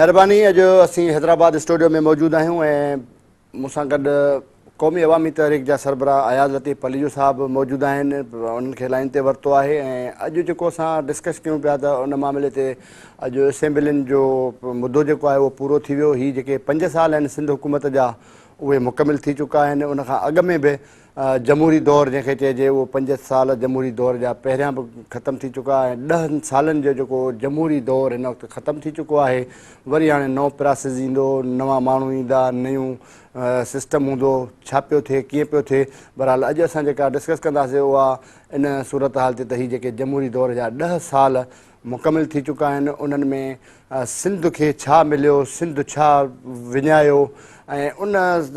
मेहरबानी। अॼु असीं हैदराबाद स्टूडियो में मौजूद आहियूं ऐं मूंसां गॾु क़ौमी अवामी तहरीक जा सरबराह अयाज़ लतीफ़ पलीजू साहब मौजूद आहिनि। उन्हनि खे लाइन ते वरितो आहे ऐं अॼु जेको असां डिस्कस कयूं पिया त उन मामले ते अॼु असेंबलियुनि जो मुदो जेको आहे उहो पूरो थी वियो। हीअ जेके 5 साल आहिनि सिंध हुकूमत जा उहे मुकमिल थी चुका आहिनि। उनखां अॻु में बि जमहूरी दौर जंहिंखे चइजे उहो 5 साल जमहूरी दौर जा पहिरियां बि ख़तमु थी चुका आहे। 10 सालनि जो जेको जमहूरी दौर हिन वक़्तु ख़तमु थी चुको आहे। वरी हाणे नओं प्रोसेस ईंदो, नवां माण्हू ईंदा, नयूं सिस्टम हूंदो, छा पियो थिए, कीअं पियो थिए। बहरहाल अॼु असां जेका डिस्कस कंदासीं उहा इन सूरत हाल ते त हीअ जेके जमहूरी दौर जा 10 साल मुकमिल थी चुका आहिनि। उन्हनि में सिंध खे छा मिलियो, सिंध छा विञायो ऐं उन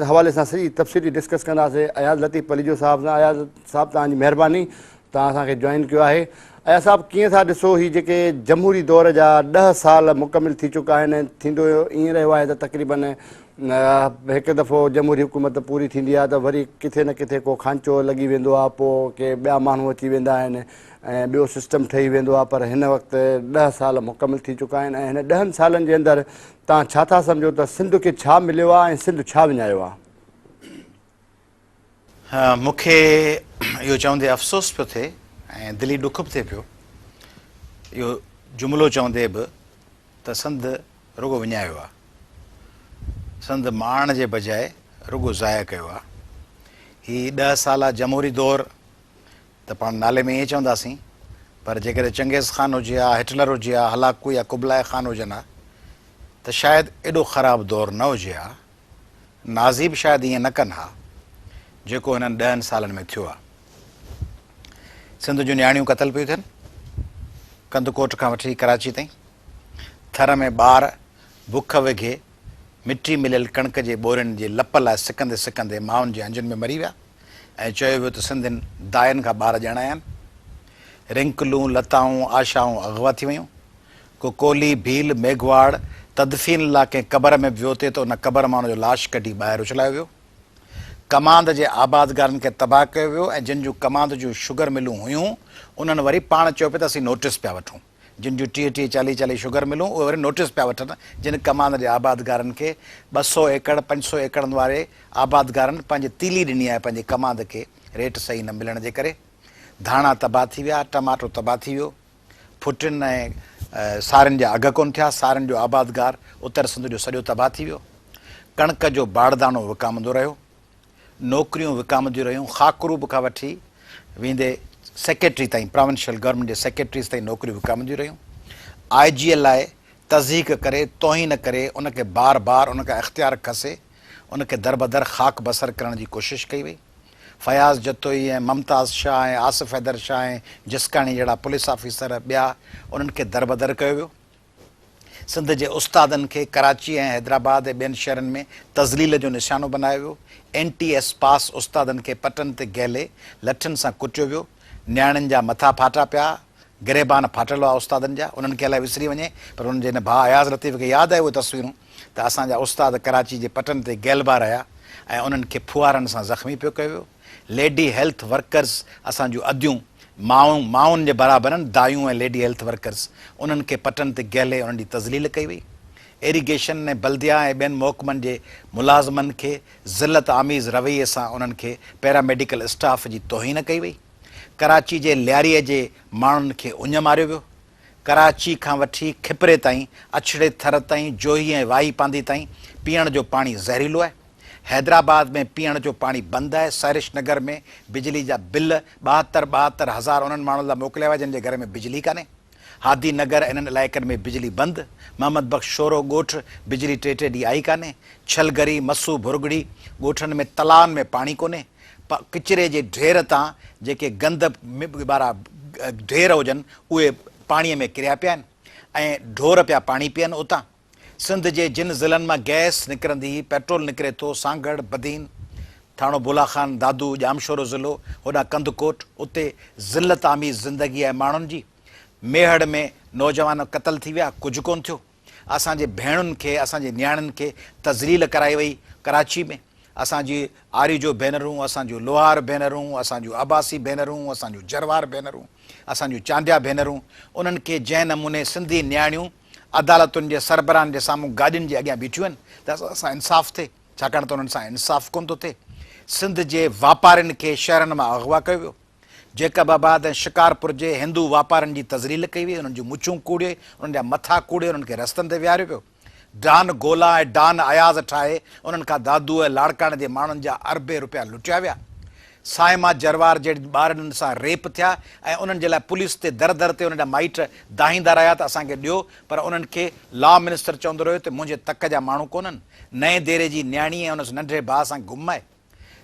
हवाले सां सॼी तफ़सीली डिस्कस कंदासीं अयाज़ लतीफ़ पलीजो साहब सां। अयाज़ साहब तव्हांजी महिरबानी, तव्हां असांखे जॉइन कयो आहे। अयाज़ साहब कीअं था ॾिसो हीअ जेके जमहूरी दौर जा 10 साल मुकमिल थी चुका आहिनि। थींदो ईअं रहियो आहे त तक़रीबन हिकु दफ़ो जमहूरी हुकूमत पूरी थींदी आहे त वरी किथे न किथे को खांचो लॻी वेंदो आहे, पोइ के ॿिया माण्हू अची वेंदा आहिनि ऐं ॿियो सिस्टम ठही वेंदो आहे। पर हिन वक़्तु 10 साल मुकमिल थी चुका आहिनि ऐं हिन 10 सालनि जे अंदरि तव्हां छा था सम्झो त सिंध खे छा मिलियो आहे ऐं सिंध छा विञायो आहे? मूंखे इहो चवंदे अफ़सोस पियो थिए ऐं दिली ॾुख बि थिए पियो इहो जुमिलो चवंदे बि त सिंध रुगो विञायो आहे, सिंध माण जे बजाए रुगो ज़ाया कयो आहे। हीअ 10 साल जमहूरी दौर त पाण नाले में ईअं चवंदासीं, पर जेकॾहिं चंगेज़ ख़ान हुजे हा, हिटलर हुजे हा, हलाकू या कुबलाए ख़ान हुजनि हा त शायदि एॾो ख़राबु दौरु न हुजे हा, नाज़ी बि शायदि ईअं न कनि हा जेको हिननि 10 सालनि में थियो आहे। सिंध जूं नियाणियूं क़तल पियूं थियनि, कंदकोट खां वठी कराची ताईं। थर में ॿार बुख वेघे मिटी मिलियल कणिक जे ॿोरियुनि जे लप लाइ सिकंदे सिकंदे माउनि जे हंजनि में मरी विया ऐं चयो वियो त सिंधियुनि दायनि खां ॿार ॼणाया आहिनि। रिंकलूं, लताऊं, आशाऊं अगवा थी वियूं। को कोली, भील, मेघवाड़ तदफ़ीन लाइ कंहिं क़बर में वियो थिए त उन क़बर मां हुनजो लाश कढी ॿाहिरि उछलायो वियो। कमांद जे आबादगारनि खे तबाह कयो वियो ऐं जिन जूं कमांद जूं शुगर मिलूं हुयूं उन्हनि वरी पाण चयो पियो त असीं नोटिस पिया वठूं। जिन जूं 30-30, 40-40 शुगर मिलूं उहे वरी नोटिस पिया वठनि जिन कमांद जे आबादगारनि खे 200 एकड़ 500 एकड़नि वारे आबादगारनि पंहिंजी तीली ॾिनी आहे पंहिंजे कमांद खे रेट सही न मिलण जे करे। धाणा तबाह थी विया, टमाटो तबाह थी वियो, फुटियुनि ऐं सारियुनि जा अघ कोन थिया। सारियुनि जो आबादगार उत्तर सिंध जो सॼो तबाह थी वियो। कणिक जो बाड़दानो विकामंदो रहियो, नौकरियूं विकामंदियूं रहियूं। खाकरू खां वठी वेंदे सेक्रेटरी ताईं, प्रोविंशियल गवर्नमेंट जे सेक्रेटरीज़ ताईं नौकरियूं विकामंदियूं रहियूं। IG लाइ तज़दीक करे, तौहीन करे, उनखे बार बार उनखां इख़्तियार खसे, उनखे दरबदर ख़ाक बसर करण जी कोशिशि कई वई। फयाज़ जतोई ऐं मुमताज़ शाह ऐं आसिफ़ हैदर शाह ऐं जिसकाणी जहिड़ा पुलिस ऑफिसर ॿिया उन्हनि खे दरबदर कयो वियो। सिंध जे उस्तादनि खे कराची ऐं हैदराबाद ऐं ॿियनि शहरनि में तज़लील जो निशानो बनायो वियो। NTS पास उस्तादनि खे पटनि ते गहले लठनि सां कुटियो वियो। नियाणियुनि जा मथा फाटा पिया, गिरेबान फाटल हुआ उस्तादनि जा। उन्हनि खे अलाए विसरी वञे पर उन्हनि जे हिन भाउ अयाज़ लतीफ़ खे यादि आहे उहे तस्वीरूं त असांजा उस्ताद कराची जे पटनि ते गैलबा रहिया ऐं उन्हनि खे फुआरनि सां ज़ख़्मी पियो कयो वियो। लेडी हेल्थ वर्कर्स असांजूं अदियूं माउनि जे बराबरि आहिनि, दायूं ऐं लेडी हेल्थ वर्कर्स, उन्हनि खे पटनि ते गहले उन्हनि जी तज़लील कई वई। इरीगेशन ऐं बल्दिया ऐं ॿियनि महकमनि जे मुलाज़िमनि खे ज़िलत आमीज़ रवैये सां उन्हनि खे पैरामेडिकल स्टाफ जी तौहीन कई वई। कराची जे लियारीअ जे माण्हुनि खे उञ मारियो वियो। कराची खां वठी खिपरे ताईं, अछड़े थर ताईं, जोही ऐं वाही पांदी ताईं पीअण जो पाणी ज़हरीलो आहे। हैदराबाद में पीअण जो पाणी बंदि आहे। सैरिश नगर में बिजली जा बिल 72,000 उन्हनि माण्हुनि लाइ मोकिलिया विया जिन जे घर में बिजली कान्हे। हादी नगर इन्हनि इलाइक़नि में बिजली बंदि। मोहम्मद बख़्श शोरो ॻोठु बिजली 3 ॾींहं आई कान्हे। छलगरी, मसू, भुरगड़ी ॻोठनि में तलाउनि में पाणी कोन्हे। किचिरे जे ढेर तां जेके गंद वारा ढेर हुजनि उहे पाणीअ में किरिया पिया आहिनि ऐं ढोर पिया पाणी पीअनि उतां। सिंध जे जिन ज़िलनि मां गैस निकिरंदी हुई, पेट्रोल निकिरे थो, सांगड़, बदीन, थाणो बुला खान, दादू, जामशोरो ज़िलो, होॾां कंदकोट, उते ज़िलत आमीज़ ज़िंदगी आहे माण्हुनि जी। मेहड़ में नौजवान क़तल थी विया, कुझु कोन थियो। असांजे भेणुनि खे, असांजे नियाणियुनि खे तज़लील कराई वई कराची में। असांजी आरी जो भेनरूं, असांजूं लोहार भेनरूं, असांजूं अबासी भेनरूं, असांजूं जरवार भेनरूं, असांजूं चांडिया भेनरूं, उन्हनि खे जंहिं नमूने सिंधी नियाणियूं अदालतुनि जे सरबराहनि जे साम्हूं गाॾियुनि जे अॻियां बीठियूं आहिनि त असां इंसाफ़ थिए, छाकाणि त उन्हनि सां इंसाफ़ कोन थो थिए। सिंध जे वापारियुनि खे शहरनि मां अगवा कयो वियो। जैकबाबाद ऐं शिकारपुर जे हिंदू वापारियुनि जी तज़लील कई वई, उन्हनि जूं मुछूं कूड़े, उन्हनि जा मथा कूड़े, उन्हनि खे रस्तनि ते विहारियो पियो। डान गोला ऐं डान अयाज़ ठाहे उन्हनि खां दादू ऐं लाड़काणे जे माण्हुनि जा अरबे रुपया लुटिया विया। साइमा जरवार जहिड़े ॿारनि सां रेप थिया ऐं उन्हनि जे लाइ पुलिस ते दर दर ते उन्हनि जा माइट दाहींदा रहिया त असांखे ॾियो, पर उन्हनि खे लॉ मिनिस्टर चवंदो रहियो त मुंहिंजे तक जा माण्हू कोन्हनि। नए देरे जी न्याणी ऐं उन नंढड़े भाउ सां गुम आहे।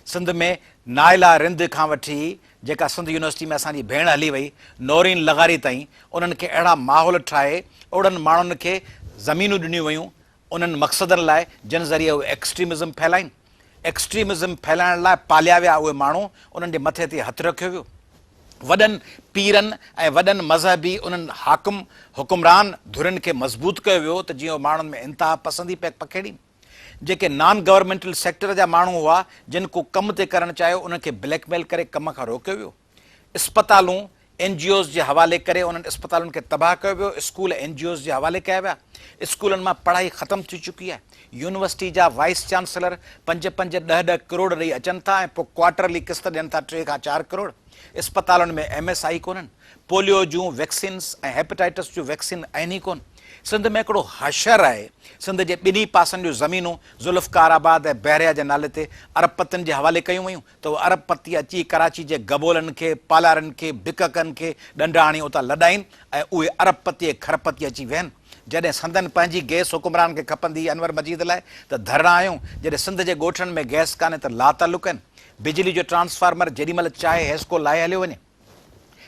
सिंध में नाइला रिंद खां वठी जेका सिंध यूनिवर्सिटी में असांजी भेण हली वई नौरीन लगारी ताईं, उन्हनि खे अहिड़ा माहौल ठाहे ओड़नि माण्हुनि खे ज़मीनूं ॾिनियूं वयूं उन्हनि मक़सदनि लाइ जिन ज़रिए उहे एक्सट्रीमिज़म फैलाइनि। एक्सट्रीमिज़म फैलाइण लाइ पालिया विया उहे माण्हू, उन्हनि जे मथे ते हथु रखियो वियो। वॾनि पीरनि ऐं वॾनि मज़हबी उन्हनि हुकुमरान धुरियुनि खे मज़बूत कयो वियो त जीअं माण्हुनि में इंतिहा पसंदी पखेड़ी। जेके नॉन गवर्नमेंटल सेक्टर जा माण्हू हुआ जिन को कमु ते करणु चाहियो उनखे ब्लैकमेल करे कम खां रोकियो वियो। इस्पतालूं NGOs जे हवाले करे उन्हनि इस्पतालुनि खे तबाह कयो वियो। स्कूल NGOs जे हवाले कया विया। स्कूलनि मां पढ़ाई ख़तमु थी चुकी आहे। यूनिवर्सिटी जा वाइस चांसलर 5-5, 10-10 करोड़ ॾेई अचनि था ऐं पोइ क्वार्टरली किस्त ॾियनि था 3 खां 4 करोड़। इस्पतालुनि में MSI कोन्हनि। पोलियो जूं वैक्सीन्स ऐं हेपेटाइटिस जूं वैक्सीन आहिनि ई कोन। सिंध में हिकिड़ो हशर आहे। सिंध जे ॿिन्ही पासनि जूं ज़मीनूं ज़ुल्फ़कार ऐं बहरिया जे नाले ते अरबपतियुनि जे हवाले कयूं वयूं त उहे अरबपति अची कराची जे गबोलनि खे, पालारनि खे, भिककनि खे ॾंडा हणी उतां लॾाइनि ऐं उहे अरबपति ऐं खरपति अची विहनि। जॾहिं संदनि पंहिंजी गैस हुकुमरान खे खपंदी अनवर मजीद लाइ त धरना आयूं। जॾहिं सिंध जे ॻोठनि में गैस कान्हे त लातालुक आहिनि। बिजली जो ट्रांसफार्मर जेॾीमहिल चाहे हेस्को लाहे हलियो वञे।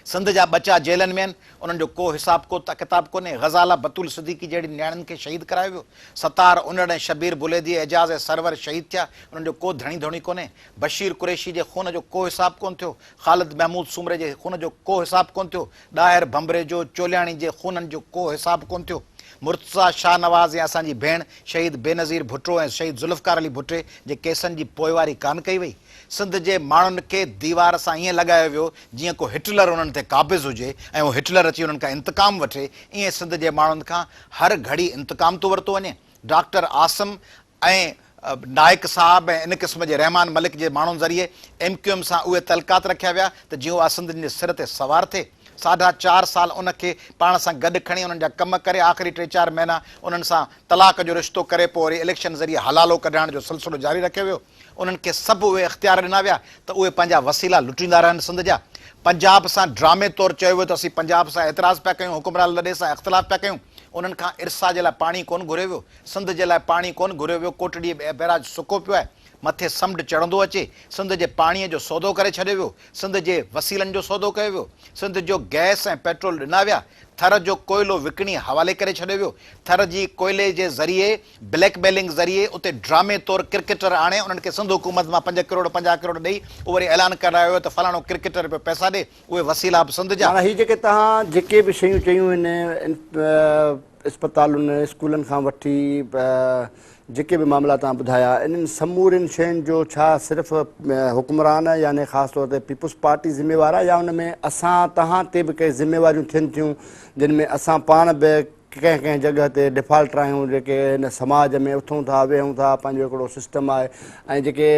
सिंध जा बचा जेलनि में आहिनि, उन्हनि जो को हिसाब को किताब कोन्हे। ग़ज़ाला बतूल सिद्दीकी जहिड़ी नियाणियुनि खे शहीद करायो वियो। सतार उनड़ ऐं शबीर बुलेदी, एजाज़ ऐं सरवर शहीद थिया, उन्हनि जो को धणी धोणी कोन्हे। बशीर कुरैशी जे खून जो को हिसाब कोन थियो। ख़ालिद महमूद सूमरे जे खून जो को हिसाब कोन थियो। ॾाहिर भंबरे जो, चोलियाणी जे खूननि जो को हिसाब कोन थियो। मुर्तज़ा शाह नवाज़ ऐं असांजी भेण शहीद बेनज़ीर भुट्टो ऐं शहीद ज़ुल्फ़कार अली भुट्टे जे केसनि जी पोइवारी कान कई वई। सिंध जे माण्हुनि खे दीवार सां ईअं लॻायो वियो जीअं को हिटलर उन्हनि ते क़ाबिज़ हुजे ऐं उहो हिटलर अची उन्हनि खां इंतकाम वठे। ईअं सिंध जे माण्हुनि खां हर घड़ी इंतकाम थो वरितो वञे। डॉक्टर आसिम ऐं नाइक साहब ऐं इन क़िस्म जे रहमान मलिक जे माण्हुनि ज़रिए MQM सां उहे तलकात रखिया विया त जीअं उहा सिंध जे सिर ते सवार थिए। 4.5 साल उनखे पाण सां गॾु खणी उन्हनि जा कम करे आख़िरी 3-4 महीना उन्हनि सां तलाक जो रिश्तो करे पोइ वरी इलेक्शन ज़रिए हलालो कढाइण जो सिलसिलो जारी रखियो वियो। उन्हनि खे सभु उहे इख़्तियार ॾिना विया त उहे पंहिंजा वसीला लुटींदा रहनि सिंध जा। पंजाब सां ड्रामे तौरु चयो वियो त असीं पंजाब सां एतिराज़ पिया कयूं, हुकुमरान लॾे सां इख़्तिलाफ़ पिया कयूं। उन्हनि खां इरसा जे लाइ पाणी कोन घुरियो वियो। सिंध जे लाइ पाणी कोन घुरियो वियो। कोटड़ी बैराज सुको पियो आहे। मथे समुंड चढ़ंदो अचे। सिंध जे पाणीअ जो सौदो करे छॾियो वियो। सिंध जे वसीलनि जो सौदो कयो वियो। सिंध जो गैस ऐं पेट्रोल ॾिना विया। थर जो कोयलो विकिणी हवाले करे छॾियो वियो। थर जी कोयले जे ज़रिए ब्लैकमेलिंग ज़रिए उते ड्रामे तौरु क्रिकेटर आणे उन्हनि खे सिंध हुकूमत मां 5 करोड़ 50 करोड़ ॾेई उहो वरी ऐलान करायो त फलाणो क्रिकेटर पियो पैसा ॾे। उहे वसीला बि सिंध जा। हाणे हीअ जेके तव्हां जेके बि शयूं चयूं आहिनि इस्पतालुनि स्कूलनि खां वठी जेके बि मामला तव्हां ॿुधाया, इन्हनि समूरनि शयुनि जो छा सिर्फ़ु हुकुमरान यानी ख़ासि तौर ते पीपुल्स पार्टी ज़िम्मेवार आहे या उन में असां तव्हां ते बि कंहिं ज़िम्मेवारियूं थियनि थियूं जिन में असां पाण बि कंहिं कंहिं जॻह ते डिफॉल्टर आहियूं, जेके हिन समाज में उथूं था वेहूं था, पंहिंजो हिकिड़ो सिस्टम आहे ऐं जेके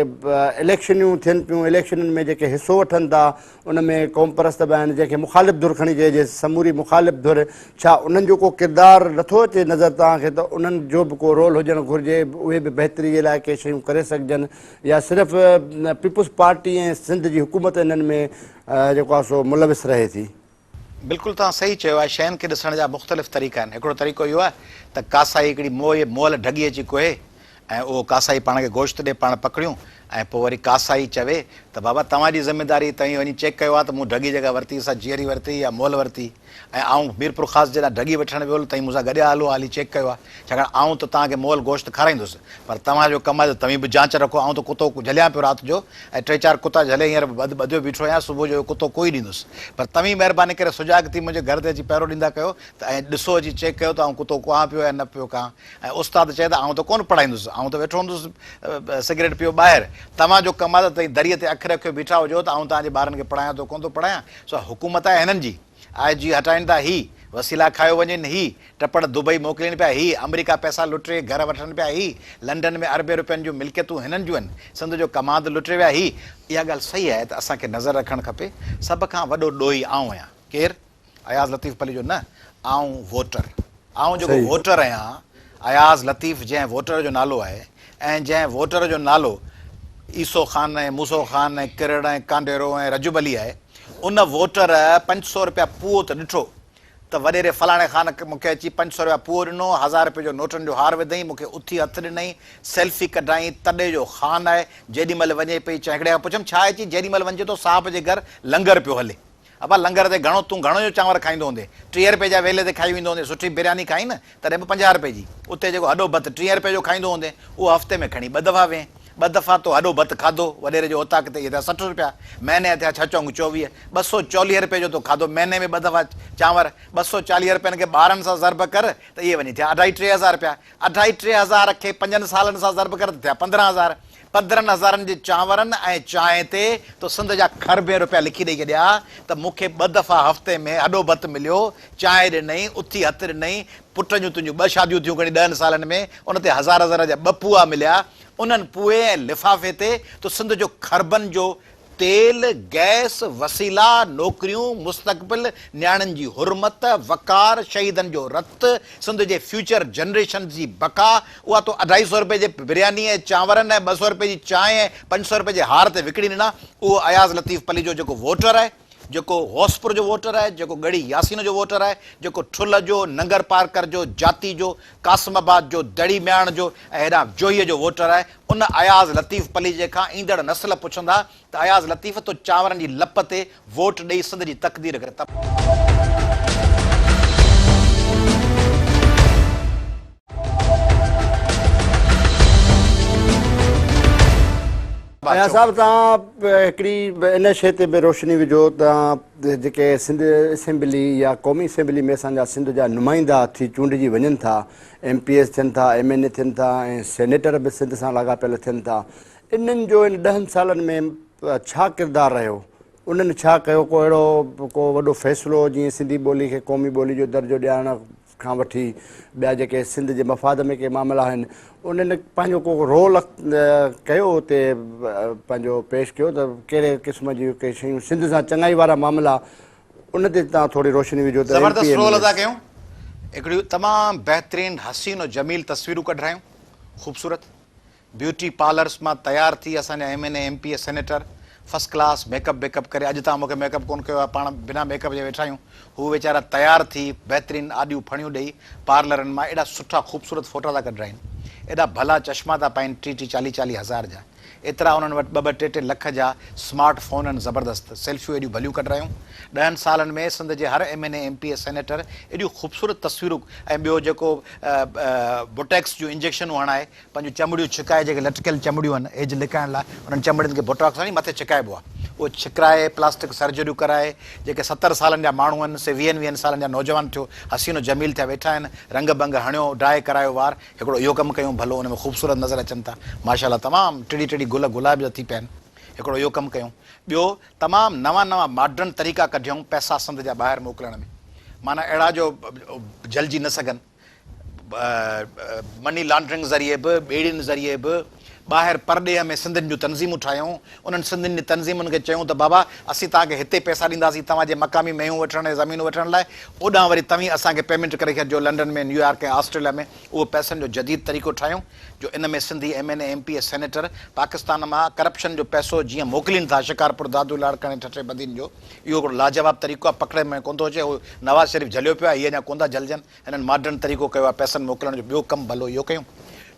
इलेक्शनियूं थियनि पियूं, इलेक्शननि में जेके हिसो वठनि था उन में क़ौम परस्त बि आहिनि, जंहिंखे मुख़ालिफ़ धुर खणी चइजे समूरी मुख़ालिफ़ धुर, छा उन्हनि जो को किरदारु नथो अचे नज़र तव्हांखे त उन्हनि जो बि को रोल हुजणु घुरिजे, उहे बि बहितरी जे लाइ के शयूं करे सघजनि, या सिर्फ़ु पीपुल्स पार्टी ऐं सिंध जी हुकूमत इन्हनि में जेको आहे सो मुलविस रहे थी? बिल्कुलु तव्हां सही चयो आहे। शयुनि खे ॾिसण जा मुख़्तलिफ़ तरीक़ा आहिनि। हिकिड़ो तरीक़ो इहो आहे त कासाई हिकिड़ी मोल ढगी अची कोहे ऐं उहो कासाई पाण खे गोश्त ॾे, पाण पकड़ियूं ऐं पोइ वरी कासाई चवे त बाबा तव्हांजी ज़िमेदारी, तव्हीं वञी चेक कयो आहे त मूं ढगी जॻह वरिती, असां जीअरी वरिती या मोल वरिती ऐं आऊं मीरपुर ख़ासि जे लाइ ढगी वठणु वियो तव्हीं मूंसां गॾु हलो हाली चेक कयो आहे, छाकाणि आऊं त तव्हांखे मोल गोश्त खाराईंदुसि, पर तव्हांजो कमु आहे त तव्हीं बि जांच रखो। आऊं त कुतो झलियां पियो राति जो ऐं 3-4 कुता झले हींअर ॿधियो बीठो आहियां, सुबुह जो कुतो कोई ॾींदुसि, पर तव्हीं महिरबानी करे सुजाग थी मुंहिंजे घर ते अची पहिरियों ॾींदा कयो त ऐं ॾिसो अची चेक कयो त आऊं कुतो कुआं पियो या न पियो कां। ऐं उस्ताद चए त आऊं त कोन पढ़ाईंदुसि, आऊं त वेठो हूंदुसि सिगरेट पियो ॿाहिरि। तव्हांजो कमु आहे त तव्हीं दरीअ ते अखि रखियो बीठा हुजो त आऊं तव्हांजे ॿारनि खे पढ़ायां थो कोन थो पढ़ायां। सो हुकूमत आहे हिननि जी IG हटाइनि था, ही वसीला खायो वञनि, ही टपड़ दुबई मोकिलनि पिया, ही अमेरिका पैसा लुटे घर वठनि पिया, ही लंडन में अरबे रुपयनि जूं मिल्कियतूं हिननि जूं आहिनि, सिंध जो कमांद लुटे विया, ही इहा ॻाल्हि सही आहे त असांखे नज़र रखणु खपे। सभ खां वॾो ॾोही आऊं आहियां, केरु? अयाज़ लतीफ़ पली जो न, आऊं वोटर, आऊं जेको वोटर आहियां, अयाज़ लतीफ़ जंहिं वोटर जो नालो आहे ऐं जंहिं वोटर जो नालो ईसो ख़ान ऐं मूसो ख़ान ऐं किरड़ ऐं कांडेरो ऐं रजब अली आहे, उन वोटर 500 रुपया पूओ त ॾिठो त वॾेरे फलाणे ख़ान मूंखे अची 500 रुपया पूओ ॾिनो, 1000 रुपये जो नोटनि जो हार विधई, मूंखे उथी हथु ॾिनई, सेल्फी कढाई, तॾे जो ख़ान आहे, जेॾीमहिल वञे पई हिकिड़े खां पुछियमि छा आहे? चई जेॾीमहिल वञे थो साहब जे घर लंगर पियो हले। अबा लंगर ते तूं घणो जो चांवर खाईंदो हूंदे? 30 रुपए जा वेले ते खाई वेंदो हूंदे, सुठी बिरयानी खाई न तॾहिं बि 50 रुपए जी, उते जेको हॾो भत 30 रुपए जो खाईंदो हूंदे, उहो हफ़्ते में खणी 2 दफ़ा वें, 2 दफ़ा तो हॾो भत खाधो, वॾेरे जो ओताक ते इहे थिया 60 रुपया, महीने थिया 6 चौंग 24, 240 रुपए जो तो खाधो, महीने में 2 दफ़ा चांवर, 240 रुपयनि खे 12 सां ज़रब कर त इहे वञी थिया 2.5-3 हज़ार रुपया, 2.5-3 हज़ार खे 5 सालनि सां ज़रब कर त थिया 15,000, 15,000 जे चांवरनि ऐं चांहि ते तो सिंध जा खरबे रुपया लिखी ॾेई छॾिया त मूंखे 2 दफ़ा हफ़्ते में हॾो भत मिलियो, चांहि ॾिनई, उथी हथु ॾिनई, पुट जूं तुंहिंजूं 2 शादियूं थियूं खणी 10 सालनि में, उन ते 1000 जा 2 पूआ मिलिया, उन्हनि पूए ऐं लिफ़ाफ़े ते तो सिंध जो खरबनि जो तेल, गैस, वसीला, नौकरियूं, मुस्तक़बिल, न्याणियुनि जी हुरमत, वकार, शहीदनि जो रत, सिंध जे फ्यूचर जनरेशन जी बका, उहा तो 250 रुपए जे बिरयानी ऐं चांवरनि ऐं 200 रुपए जी चांहि ऐं 500 रुपए जे हार ते विकिणी ॾिना। उहो अयाज़ लतीफ़ पली जो जेको वोटर आहे, जेको होसपुर जो वोटर आहे, जेको गढ़ी यासीन जो वोटर आहे, जेको ठुल जो, नंगर पार्कर जो, जाती जो, कासिमाबाद जो, दड़ी म्याण जो ऐं हेॾां जोईअ जो वोटर आहे, उन अयाज़ लतीफ़ पली जे खां ईंदड़ नस्ल पुछंदा त अयाज़ लतीफ़ तो चांवरनि जी लप ते वोट ॾेई सिंध जी तक़दीर करे अयाज़ साहब, तव्हां हिकिड़ी इन शइ ते बि रोशनी विझो, तव्हां जेके सिंध असेंबली या क़ौमी असेंबली में असांजा सिंध जा नुमाइंदा थी चूंडिजी वञनि था, MPS थियनि था, MNA थियनि था ऐं सेनेटर बि सिंध सां लाॻापियल थियनि था, इन्हनि जो इन 10 सालनि में छा किरदारु रहियो? उन्हनि छा कयो? को अहिड़ो को वॾो फ़ैसिलो जीअं सिंधी ॿोली खे क़ौमी ॿोली जो दर्जो ॾियण खां वठी ॿिया जेके सिंध जे मफ़ाद में के मामला आहिनि, उन्हनि पंहिंजो को रोल कयो उते, पंहिंजो पेश कयो त कहिड़े क़िस्म जूं के शयूं सिंध सां चङाई वारा मामला, उन ते तव्हां थोरी रोशनी विझो त ज़बरदस्त रोल अदा कयूं। हिकिड़ियूं तमामु बहितरीनु हसीन और जमील तस्वीरूं कढायूं, ख़ूबसूरत ब्यूटी पार्लर्स मां तयारु थी असांजा MNA MPS senator first class makeup wake up करे, अॼु तव्हां मूंखे मेकअप कोन कयो आहे, पाण बिना मेकअप जे वेठा आहियूं, हू वीचारा तयारु थी बहितरीनु आॾियूं फणियूं ॾेई पार्लरनि मां एॾा सुठा ख़ूबसूरत फ़ोटा था कढाइनि, एॾा भला चश्मा था पाइनि 30-30, 40-40 हज़ार जा, एतिरा उन्हनि वटि 2-2, 3-3 लख जा स्मार्ट फ़ोन आहिनि, ज़बरदस्त सेल्फियूं एॾियूं भलियूं कढायूं। 10 सालनि में सिंध जे हर MNA MPS सेनेटर एॾियूं ख़ूबसूरत तस्वीरूं, ऐं ॿियो जेको बोटैक्स जूं इंजेक्शनूं हणाए पंहिंजूं चमड़ियूं छिकाए, जेके लटकियल चमड़ियूं आहिनि एज लिकाइण लाइ, उन्हनि चमड़ियुनि खे बोटॉक्स हणी मथे छिकाइबो आहे, उहो छिकाए प्लास्टिक सर्जरियूं कराए, जेके 70 सालनि जा माण्हू आहिनि से 20-20 सालनि जा नौजवान थियो हसीनो जमील थिया वेठा आहिनि, रंग बंग हणियो, ड्राए करायो वार, हिकिड़ो इहो कमु कयूं भलो, उन में ख़ूबसूरत नज़र अचनि था माशाल्लाह, तमामु टिड़ी गुल गुलाब जा थी पिया आहिनि, हिकिड़ो इहो कमु कयूं। ॿियो तमामु नवां मॉडर्न तरीक़ा कढियऊं पैसा सिंध जा ॿाहिरि मोकिलण में, माना अहिड़ा जो जलिजी न सघनि, मनी लॉन्ड्रिंग ज़रिए बि, ॿेड़ियुनि ज़रिए बि ॿाहिरि परॾेह में सिंधियुनि जूं तनज़ीमूं ठाहियूं, उन्हनि सिंधियुनि जी तनज़ीमुनि खे चयूं त बाबा असीं तव्हांखे हिते पैसा ॾींदासीं तव्हांजे मक़ामी मेयूं वठण ऐं ज़मीनूं वठण लाइ, ओॾां वरी तव्हीं असांखे पेमेंट करे छॾिजो लंडन में, न्यूयॉर्क ऐं ऑस्ट्रेलिया में, उहो पैसनि जो जदीद तरीक़ो ठाहियूं जो इन में Sindhi MNA MPS senator Pakistan मां करप्शन जो पैसो जीअं मोकिलीनि था शिकारपुर दादू लाड़काणे ठटे बंदीनि जो, इहो हिकिड़ो लाजवाब तरीक़ो आहे, पकड़े में कोन थो अचे, उहो नवाज़ शरीफ़ झलियो पियो आहे, इहे अञा कोन था झलजनि, हिननि मॉडर्न तरीक़ो कयो आहे पैसनि मोकिलण जो। ॿियो कमु भलो इहो कयूं।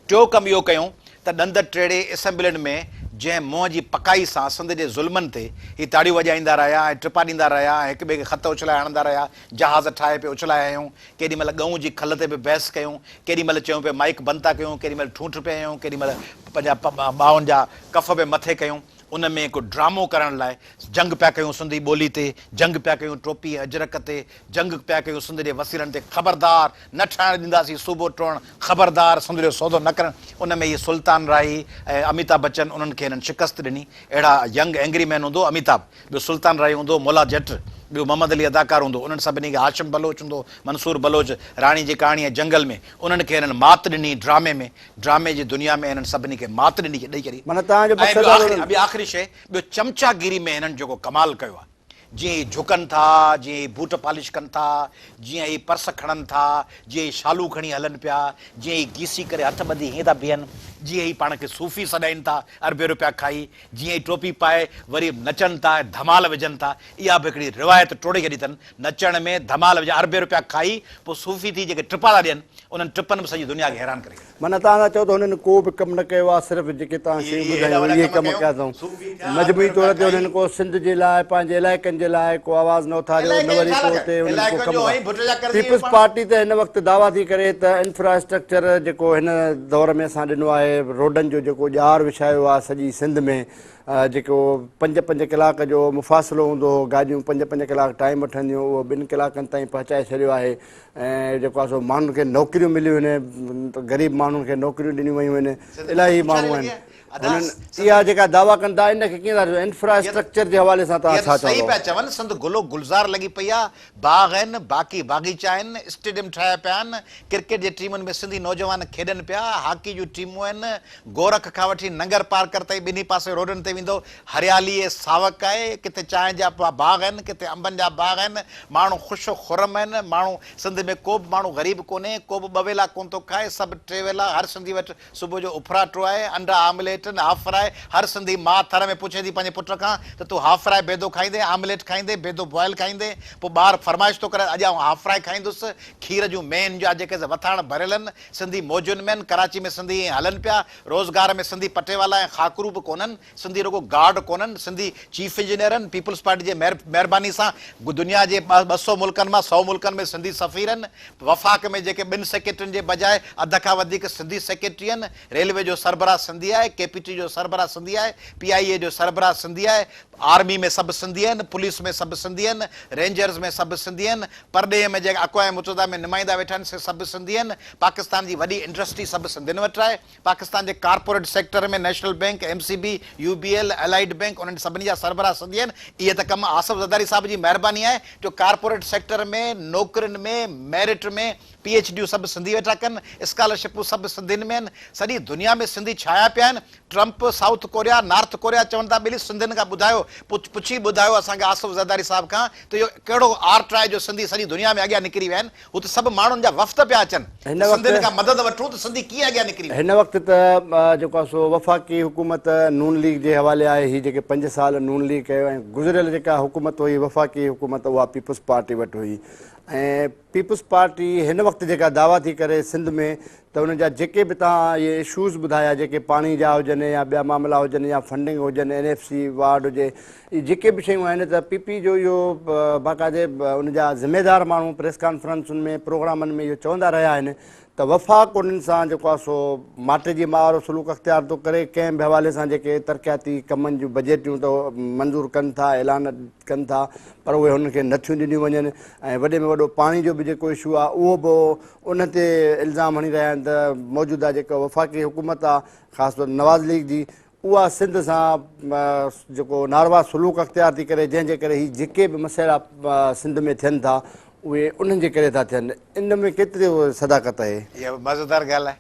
टियों कमु इहो कयूं त ॾंद टेड़े असेंबलियुनि में जंहिं मुंहं जी पकाई सां सिंध जे ज़ुल्मनि ते ही ताड़ियूं वॼाईंदा रहिया ऐं टिपा ॾींदा रहिया ऐं हिक ॿिए खे ख़त उछलाए हणंदा रहिया, जहाज़ ठाहे पिए उछलाए आहियूं, केॾीमहिल ॻऊं जी खल ते बि बहस कयूं, केॾीमहिल चयूं पिया माइक बंदि था कयूं, केॾीमहिल ठूठ पिया आहियूं, केॾीमहिल पंहिंजा ॿाहुनि जा कफ़ बि मथे कयूं, उन में हिकु ड्रामो करण लाइ जंग पिया कयूं सिंधी ॿोली ते, जंग पिया कयूं टोपी अजरक ते, जंग पिया कयूं सिंध जे वसीलनि ते, ख़बरदार न ठाहिण ॾींदासीं सूबो टोड़ण, ख़बरदार सिंध जो सौदो न करण, उन में इहे सुल्तान राही ऐं अमिताभ बच्चन उन्हनि खे हिननि शिकस्त ॾिनी, अहिड़ा यंग एंग्री मैन हूंदो अमिताभ, ॿियो सुल्तान राही हूंदो मोला जट, ॿियो मोहम्मद अली अदाकार हूंदो, उन्हनि सभिनी खे हाशिम बलोच हूंदो, मंसूर बलोच, राणी जी कहाणी आहे जंगल में, उन्हनि खे हिननि मात ॾिनी ड्रामे जी दुनिया में हिननि सभिनी खे मात ॾिनी ॾेई छॾी। माना तव्हांजो ऐं मक़सदु आहे ॿी आख़िरी शइ, ॿियो चमचागिरी में हिननि जेको कमाल कयो आहे, जीअं ही झुकनि था, जीअं ही बूट पॉलिश कनि था, जीअं ही पर्स खणनि था, जीअं ही शालू खणी हलनि पिया, जीअं ही गीसी करे हथ ॿधी हीअं था बीहनि, जीअं ही पाण खे सूफ़ी सॾाइनि था अरबे रुपया खाई, जीअं ही टोपी पाए वरी नचनि था, धमाल विझनि था। इहा बि हिकिड़ी रिवायत टोड़े छॾी अथनि, नचण में धमाल विझ, अरबे रुपया खाई पोइ सूफ़ी थी जेके टिपा था ॾियनि, उन्हनि टिपनि में सॼी दुनिया खे हैरान करे। माना तव्हां था चओ त हुननि को बि कमु न कयो आहे, सिर्फ़ु जेके तव्हां शयूं ॿुधायूं इहे कमु कया अथऊं। मजमूई तौर ते हुननि को सिंध जे लाइ, पंहिंजे इलाइक़नि जे लाइ को आवाज़ न उथारियो, न वरी को हुते हुननि को कमु। पीपल्स पार्टी त हिन वक़्तु दावा थी करे त इंफ्रास्ट्रक्चर जेको हिन दौर में असां ॾिनो आहे, रोडनि जो जेको ॼार विछायो आहे सॼी सिंध में, जेको 5-5 कलाक जो मुफ़ासिलो हूंदो हो, गाॾियूं 5-5 कलाक टाइम वठंदियूं, उहो 2 कलाकनि ताईं पहुचाए छॾियो आहे। ऐं जेको आहे सो माण्हुनि खे नौकरियूं मिलियूं आहिनि, ग़रीब माण्हुनि खे नौकरियूं ॾिनियूं वयूं आहिनि, इलाही माण्हू आहिनि। उन्हनि इहा जेका दावा कनि था, इनखे कीअं था ॾिसो, इंफ्रास्ट्रक्चर जे हवाले सां तव्हां छा सही चओ? पिया चवनि, संद गुलो गुलज़ार लॻी पई आहे, बाग आहिनि, बाक़ी बाग़ीचा आहिनि, स्टेडियम ठाहिया पिया आहिनि, क्रिकेट जे टीमुनि में सिंधी नौजवान खेॾनि पिया, हॉकी जूं टीमूं आहिनि, गोरख खां वठी नंगर पार कर ताईं ॿिन्ही पासे रोडनि ते वेंदो, हरियाली ऐं सावक आहे, किथे चांहि जा बाग आहिनि, किथे अंबनि जा बाग आहिनि, माण्हू ख़ुशो खुरम आहिनि, माण्हू सिंध में को बि माण्हू ग़रीब कोन्हे, को बि 2 वेला कोन थो खाए, सभु 3 वेला। हर सिंधी वटि सुबुह जो उफराटो आहे, अंडा आमलेट, हाफ फ्राए। हर सिंधी माउ थर में पुछे थी पंहिंजे पुट खां त तूं हाफ फ्राए बेदो खाईंदे, आमलेट खाईंदे, बेदो बॉयल खाईंदे, पोइ ॿारु फरमाइश थो करे अॼु आउं हाफ फ्राए खाईंदुसि। खीर जूं मेन जा जेके वथाण भरियल आहिनि, सिंधी मौजुनि में आहिनि, कराची में सिंधी हलनि पिया, रोज़गार में सिंधी पटेवाला ऐं खाकरू बि कोन्हनि, सिंधी रुगो गार्ड कोन्हनि, सिंधी चीफ इंजीनियर आहिनि। पीपल्स पार्टी जे महिरबानी सां दुनिया जे 200 मुल्कनि मां 100 मुल्कनि में सिंधी सफ़ीर आहिनि। वफ़ाक़ में जेके 2 सेक्रेटरियुनि जे बजाए अध खां वधीक सिंधी सेक्रेटरी आहिनि। रेलवे जो सरबराह सिंधी आहे, KPT जो सरबराह सिंधी आहे, PIA जो सरबराह सिंधी आहे, आर्मी में सभु सिंधी आहिनि, पुलिस में सभु सिंधी आहिनि, रेंजर्स में सभु सिंधी आहिनि, परॾे में जेके अक़वाम मुतहदा में नुमाइंदा वेठा आहिनि से सभु सिंधी आहिनि। पाकिस्तान जी वॾी इंडस्ट्री सभु सिंधियुनि वटि आहे। पाकिस्तान जे कॉर्पोरेट सेक्टर में national bank, MCB, UBL, allied bank, उन्हनि सभिनी जा सरबराह सिंधी आहिनि। इहे त कमु आसिफ ज़रदारी साहिब जी महिरबानी आहे जो कॉर्पोरेट सेक्टर में, नौकरियुनि में, मेरिट में PhDयूं सभु सिंधी वेठा कनि, स्कॉलरशिपूं सभु सिंधियुनि में आहिनि। सॼी दुनिया में सिंधी छाया पिया आहिनि। Trump south Korea, north Korea चवनि था ॿिली सिंधियुनि खां ॿुधायो, पुछी ॿुधायो असांखे आसिफ ज़रदारी साहिब खां त इहो कहिड़ो आर्ट आहे जो सिंधी सॼी दुनिया में अॻियां निकिरी विया आहिनि। हुते सभु माण्हुनि जा वफ़्त पिया अचनि, सिंधियुनि खां मदद वठूं त सिंधी कीअं अॻियां निकिरी। हिन वक़्तु त जेको आहे सो वफ़ाक़ी हुकूमत नून लीग जे हवाले आहे। हीअ जेके 5 साल नून लीग कयो ऐं गुज़िरियल जेका हुकूमत हुई वफ़ाक़ी हुकूमत, उहा पीपल्स पार्टी वटि हुई। ऐं पीपल्स पार्टी हिन वक़्तु जेका दावा थी करे सिंध में त उन जा जेके बि तव्हां इहे इशूज़ ॿुधाया, जेके पाणी जा हुजनि या ॿिया मामला हुजनि या फंडिंग हुजनि, NFC वार्ड हुजे, इहे जेके बि शयूं आहिनि त PP जो इहो बाक़ाइदे उन जा ज़िम्मेदार माण्हू प्रेस कॉन्फ्रेंसुनि में, प्रोग्रामनि में इहो चवंदा रहिया आहिनि त वफ़ाक़ उन्हनि सां जेको आहे सो माटे जी मां वारो सलूक अख़्तियार थो करे। कंहिं बि हवाले सां जेके तरक़ियाती कमनि जूं बजेटियूं त मंज़ूरु कनि था, ऐलान कनि था, पर उहे हुननि खे नथियूं ॾिनियूं वञनि। ऐं वॾे में वॾो पाणी जो बि जेको इशू आहे उहो बि उन ते इल्ज़ाम हणी रहिया आहिनि त मौजूदा जेका वफ़ाक़ी हुकूमत आहे, ख़ासि तौरु नवाज़ लीग जी, उहा सिंध सां जेको नारवा सलूक अख़्तियार थी करे, जंहिंजे करे हीअ जेके बि मसइला सिंध में थियनि था उहे उन्हनि जे करे था थियनि। इन में केतिरी सदाकत आहे? इहा मज़ेदार ॻाल्हि आहे,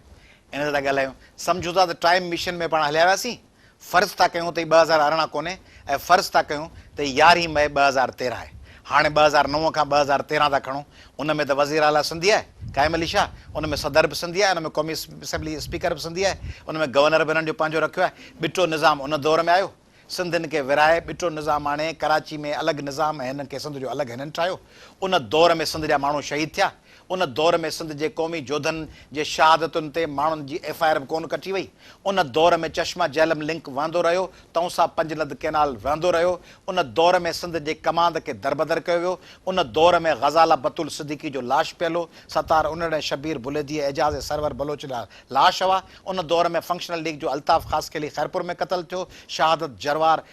इन ते था ॻाल्हायूं। सम्झूं था त टाइम मिशन में पाण हलिया वियासीं, फ़र्ज़ु था कयूं त 2018 कोन्हे ऐं फ़र्ज़ु था कयूं त 11 मई 2013 आहे। हाणे 2009 खां 2013 था खणूं, उन में त वज़ीर आला सिंधी आहे क़ाइम अली शाह, उन में सदर बि सिंधी आहे, उन में क़ौमी असेंबली स्पीकर बि सिंधी आहे, उन में गवर्नर बि हिननि जो पंहिंजो रखियो आहे। ॿिटो निज़ाम उन दौर में आयो, सिंधियुनि खे विराए ॿिटो निज़ाम आणे, कराची में अलॻि निज़ाम ऐं हिननि खे सिंध जो अलॻि हिननि ठाहियो। उन दौर में सिंध जा माण्हू शहीद थिया। उन दौर में सिंध जे क़ौमी जोधनि जे शहादतुनि ते माण्हुनि जी FIR बि कोन कटी वई। उन दौर में चश्मा जहलम लिंक वहंदो रहियो, तौसा 5 लद कैनाल वहंदो रहियो। उन दौर में सिंध जे कमांद खे दरबदर कयो वियो। उन दौर में ग़ज़ाला बतुल सिद्दीकी जो लाश पियल हो, सतार उन्हनि शबीर बुलेदी, एजाज़ सरवर बलोच जा लाश हुआ। उन दौर में फंक्शनल लीग जो अल्ताफ़ ख़ासकेली ख़ैरपुर में क़तल थियो। शहादत जरवार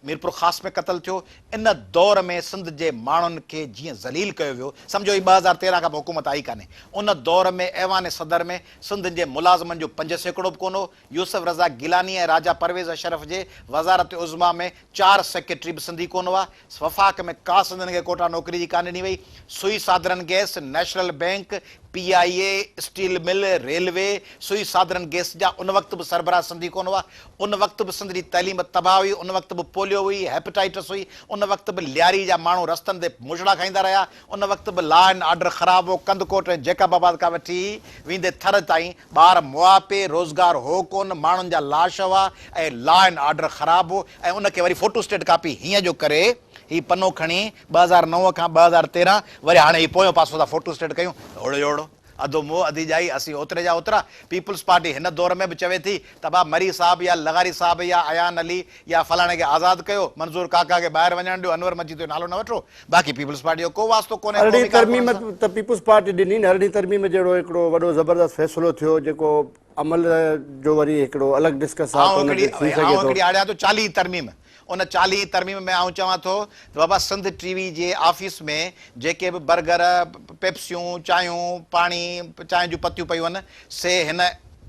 मीरपुर ख़ास में क़त्ल थियो। इन दौर में सिंध जे माण्हुनि खे जीअं ज़लील कयो वियो, सम्झो ही 2013 खां पोइ हुकूमत आई कान्हे, उन दौर में ऐवान सदर में सिंध जे मुलाज़िमनि जो 5% बि कोन हो। यूसुफ रज़ा गिलानी ऐं राजा परवेज़ अशरफ जे वज़ारत उज़्मा में 4 सेक्रेटरी बि सिंधी कोन हुआ। वफ़ाक़ में का सिंधियुनि खे कोटा नौकरी जी कान ॾिनी वई। Sui southern gas, national bank, PIA, steel mill, railway, Sui southern gas जा उन वक़्तु बि सरबराह सिंधी कोन हुआ। उन वक़्तु बि सिंध जी तइलीम तबाह हुई, उन वक़्तु बि पोलियो हुई, हेपेटाइटिस हुई, उन वक़्तु बि लियारी जा माण्हू रस्तनि ते मुजड़ा खाईंदा रहिया, उन वक़्तु बि लॉ एंड ऑर्डर ख़राबु हो। कंदकोट ऐं जैकबाबाद खां वठी वेंदे थर ताईं ॿार मुआपे, रोज़गार हो कोन, माण्हुनि जा लाश हुआ ऐं लॉ एंड ऑर्डर ख़राबु हो। ऐं उनखे वरी फोटोस्टेट कापी हीअं जो करे ही पनो खणी 2009 खां 2013 वरी हाणे ही पोयों पासो था फोटोस्टेट कयूं। ओड़ो ओड़ो अधो मोह अधी जाई, असीं ओतिरे जा ओतिरा। पीपल्स पार्टी हिन दौर में बि चवे थी त भाउ मरी साहब या लगारी साहब या अयान अली या फलाणे खे आज़ादु कयो, मंज़ूर काका खे ॿाहिरि वञणु ॾियो, अनवर मजीद जो नालो न वठो। बाक़ी पीपल्स पार्टी जो को वास्तो कोन्हे। अरिड़हीं तरमीम त पीपल्स पार्टी ॾिनी न, अरिड़हीं तरमीम जहिड़ो हिकिड़ो वॾो ज़बरदस्त फ़ैसिलो थियो जेको अमल जो वरी हिकिड़ो अलॻि डिस्कस आहे। आड़िया थो 40 तरमीम, उन 40 तरमीम में आउं चवां थो त बाबा सिंध टीवी जे ऑफिस में जेके बि बर्गर, पेप्सियूं, चांहियूं, पाणी, चांहि जूं पतियूं पयूं आहिनि, से हिन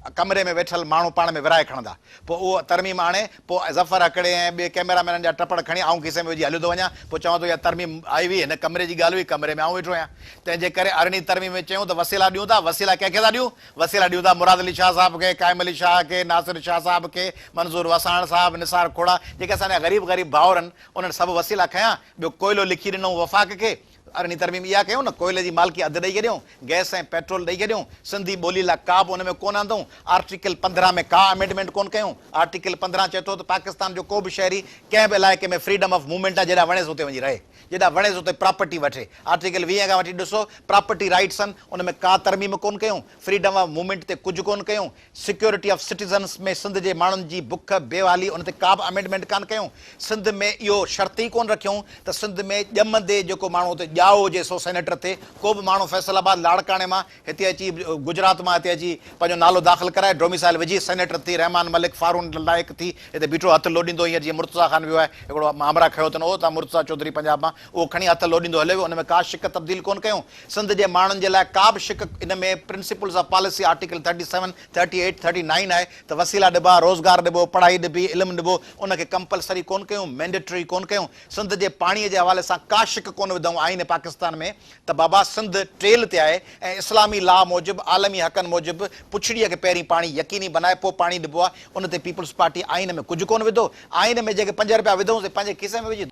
कमरे में वेठल माण्हू पाण में विराए खणंदा। पोइ उहो तरमीम आणे, पोइ ज़फ़र अकड़े ऐं ॿिए कैमरामैननि जा टपड़ खणी आऊं खीसे में विझी हलियो थो वञा। पोइ चवां थो इहा तरमीम आई हुई, हिन कमरे जी ॻाल्हि हुई, कमरे में आऊं वेठो आहियां। तंहिंजे करे अरिड़हीं तरमीम में चयूं त वसीला ॾियूं था। वसीला कंहिंखे था ॾियूं? वसीला ॾियूं था मुराद अली शाह साहिब खे, क़ाइम अली शाह खे, नासिर शाह साहिब खे, मंज़ूर वसाण साहिब, निसार खोड़ा, जेके असांजा ग़रीब भाउर आहिनि, उन्हनि सभु वसीला खयां। ॿियो कोयलो लिखी ॾिनऊं वफ़ाक़ खे। अरिड़हीं तरमीम इहा कयूं न, कोयले जी मालिकी अधु ॾेई छॾियूं, गैस ऐं पेट्रोल ॾेई छॾियूं, सिंधी ॿोली लाइ का बि हुन में कोन आंदऊं। आर्टिकल 15 में का अमेंडमेंट कोन कयूं। आर्टिकल 15 चए थो त पाकिस्तान जो को बि शहरी कंहिं बि इलाइक़े में फ्रीडम ऑफ मूवमेंट आहे, जेॾा वणेसि उते वञी रहे, जेॾा वणेसि उते प्रॉपर्टी वठे। आर्टिकल 20 खां वठी ॾिसो प्रॉपर्टी राइट्स आहिनि, उन में का तरमीम कोन कयूं। फ्रीडम ऑफ मूवमेंट ते कुझु कोन कयूं। सिक्योरिटी ऑफ सिटीज़न्स में सिंध जे माण्हुनि जी बुख बेवाली, उन ते का बि अमेंडमेंट कान कयूं। सिंध में इहो शर्त ई कोन रखियूं त सिंध में ॼमंदे जेको माण्हू हुते ॼाओ हुजे सो सेनेटर थिए। को बि माण्हू फैसलाबाद लाड़काणे मां हिते अची, गुजरात मां हिते अची पंहिंजो नालो दाख़िल कराए, डोमिसाइल विझी सेनेटर थी, रहमान मलिक फारून लाइक़ थी हिते बीठो हथु लोॾींदो। हींअर जीअं मुर्तज़ा ख़ान वियो आहे, हिकिड़ो मामरा खयो अथनि, उहो त मुर्तज़ा चौधरी पंजाब मां, उहो खणी हथु लोॾींदो हले वियो। उन में का शिक तब्दील कोन कयूं। सिंध जे माण्हुनि जे लाइ का बि शिक, इन में प्रिंसिपल्स ऑफ पॉलिसी आर्टिकल 37, 38, 39 आहे त वसीला ॾिबा, रोज़गार ॾिबो, पढ़ाई ॾिबी, इल्मु ॾिबो, उनखे कंपलसरी कोन कयूं, मैंडेटरी कोन कयूं। सिंध जे पाणीअ जे हवाले सां का शिक कोन विधऊं आइन पाकिस्तान में त बाबा सिंध ट्रेल ते आहे ऐं इस्लामी लॉ मूजिबि, आलमी हक़नि मूजिबि पुछड़ीअ खे पहिरीं पाणी यकीनी बनाए पोइ पाणी ॾिबो आहे। उन ते पीपल्स पार्टी आइन में कुझु कोन विधो। आइन में जेके 5 रुपया विधऊं से पंहिंजे खीसे में विझी।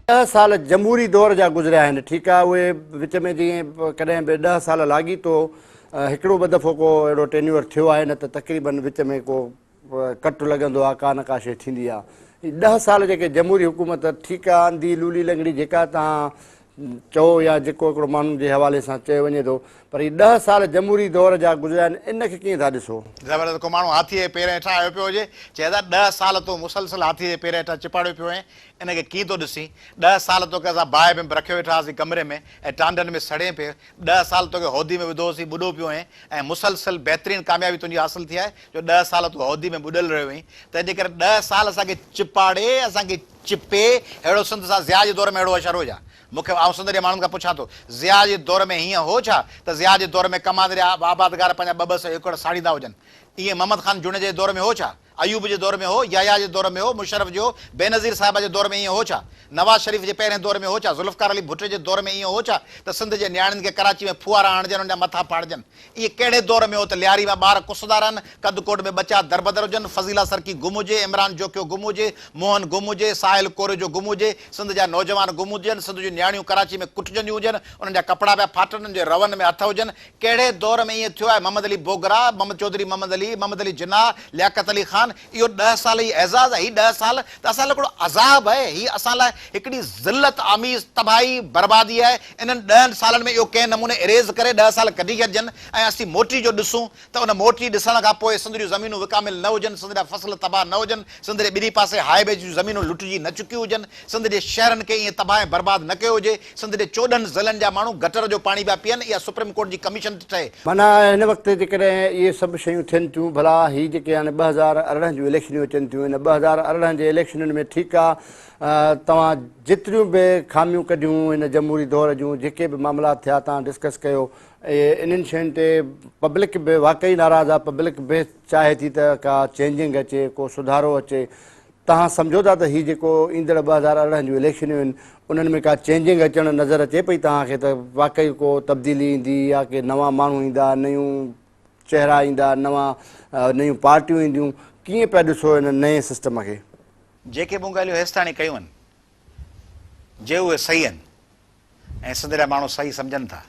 10 साल जमहूरी दौर जा गुज़रिया आहिनि। ठीकु आहे, उहे विच में जीअं कॾहिं बि 10 साल लाॻी तो हिकिड़ो ॿ दफ़ो को अहिड़ो टेन्यूअर थियो आहे, न त तक़रीबन विच में को कट लॻंदो आहे, का न का शइ थींदी आहे। 10 साल जेके जमहूरी हुकूमत ठीकु आहे, आंधी लूली लंगड़ी जेका तव्हां चओ या जेको हिकिड़ो माण्हुनि जे हवाले सां चयो वञे थो, पर हीअ 10 साल जमहूरी दौर जा गुज़रिया आहिनि, इनखे कीअं था ॾिसो? ज़बरदस्त। को माण्हू हाथी जे पेर हेठां आयो पियो हुजे, चए था 10 साल तो मुसलसल हाथी जे पेर हेठां चिपाड़ियो पियो ऐं इनखे कीअं थो ॾिसी। 10 साल तोखे असां बाहि में रखियो वेठा हुआसीं कमरे में ऐं टांडनि में सड़े पियो। 10 साल तोखे हौदी में विधोसीं, ॿुॾो पियो ऐं मुसलसल बहितरीनु कामयाबी तुंहिंजी हासिलु थी आहे जो 10 साल तूं हौदी में ॿुॾल रहियो आहीं। तंहिंजे करे 10 साल असांखे चिपाड़े, असांखे चिपे, अहिड़ो सिंध सां ज़िया जे दौर में अहिड़ो अशर हो छा? मूंखे आउं सिंध जे माण्हुनि खां पुछां थो, ज़िया जे दौर में हीअं हो छा त ज़िया जे दौर में कमांदरे आबादगार पंहिंजा 2-2 एकड़ साड़ींदा हुजनि? ईअं मोहम्मद ख़ान जुणे जे दौर में हो छा? अयूब जे दौर में हो, याया जे दौर में हो, मुशरफ जो, बेनज़ीर साहिब जे दौर में ईअं हो छा? नवाज़ शरीफ़ जे पहिरें दौर में हो छा? ज़ुल्फ़कार अली भुट्टो जे दौर में ईअं हो छा त सिंध जे नियाणियुनि खे कराची में फुआरा हणजनि, हुन जा मथा फाड़जनि? इहे कहिड़े दौर में हो त लियारी में ॿार कुसदार आहिनि, कदकोट में बचा दरबदर हुजनि, फज़ीला सरकी गुम हुजे, इमरान जोकियो गुम हुजे, मोहन गुम हुजे, साहिल कोरे जो गुम हुजे, सिंध जा नौजवान गुम हुजनि, सिंध जूं नियाणियूं कराची में कुटजंदियूं हुजनि, उन्हनि जा कपिड़ा पिया फाटनि, उन्हनि जे रवनि में हथ हुजनि? कहिड़े दौर में ईअं थियो आहे? मोहम्मद अली बोगरा, मोहम्मद चौधरी, मोहम्मद अली जिन्ना, लियाकत अली ख़ान, ख़ान इहो 10 साल ई एज़ाज़ आहे, हीउ 10 साल त असां लाइ हिकिड़ो अज़ाब आहे, हीउ असां लाइ हिकिड़ी ज़िल्लत आमीज़ तबाही बर्बादी आहे। इन्हनि 10 सालनि में इहो कंहिं नमूने इरेज़ करे 10 साल कढी छॾिजनि ऐं असीं मोटी जो ॾिसूं त उन मोटी ॾिसण खां पोइ सिंध जूं ज़मीनूं विकामिल न हुजनि, सिंध जा फसल तबाह न हुजनि, सिंध जे ॿिनी पासे हाईवे जूं ज़मीनूं लुटिजी न चुकियूं हुजनि, सिंध जे शहरनि खे ईअं तबाह ऐं बर्बाद न कयो हुजे, सिंध जे 14 ज़िलनि जा माण्हू गटर जो पाणी पिया पीअनि। इहा सुप्रीम कोर्ट जी कमीशन थी ठहे। माना हिन वक़्तु जेकॾहिं इहे सभु शयूं थियनि थियूं, भला हीअ जेके हाणे 2018 जूं इलेक्शनियूं अचनि थियूं, इन 2018 जे इलेक्शनुनि में ठीकु आहे, तव्हां जेतिरियूं बि खामियूं कढियूं हिन जमहूरी दौर जूं, जेके बि मामला थिया तव्हां डिस्कस कयो, इन्हनि शयुनि ते पब्लिक बि वाक़ई नाराज़ आहे, पब्लिक बि चाहे थी त का चेंजिंग अचे, को सुधारो अचे। तव्हां सम्झो था त हीअ जेको ईंदड़ 2018 जूं इलेक्शनियूं आहिनि उन्हनि में का चेंजिंग अचणु नज़र अचे पई तव्हांखे, त वाक़ई को तब्दीली ईंदी या के नवां माण्हू ईंदा, नयूं चहिरा ईंदा, नयूं पार्टियूं ईंदियूं? कीअं पिया ॾिसो हिन नए सिस्टम खे? जेके मूं ॻाल्हियूं हेसिताणी कयूं आहिनि, जे उहे सही आहिनि ऐं सिंध जा माण्हू सही सम्झनि था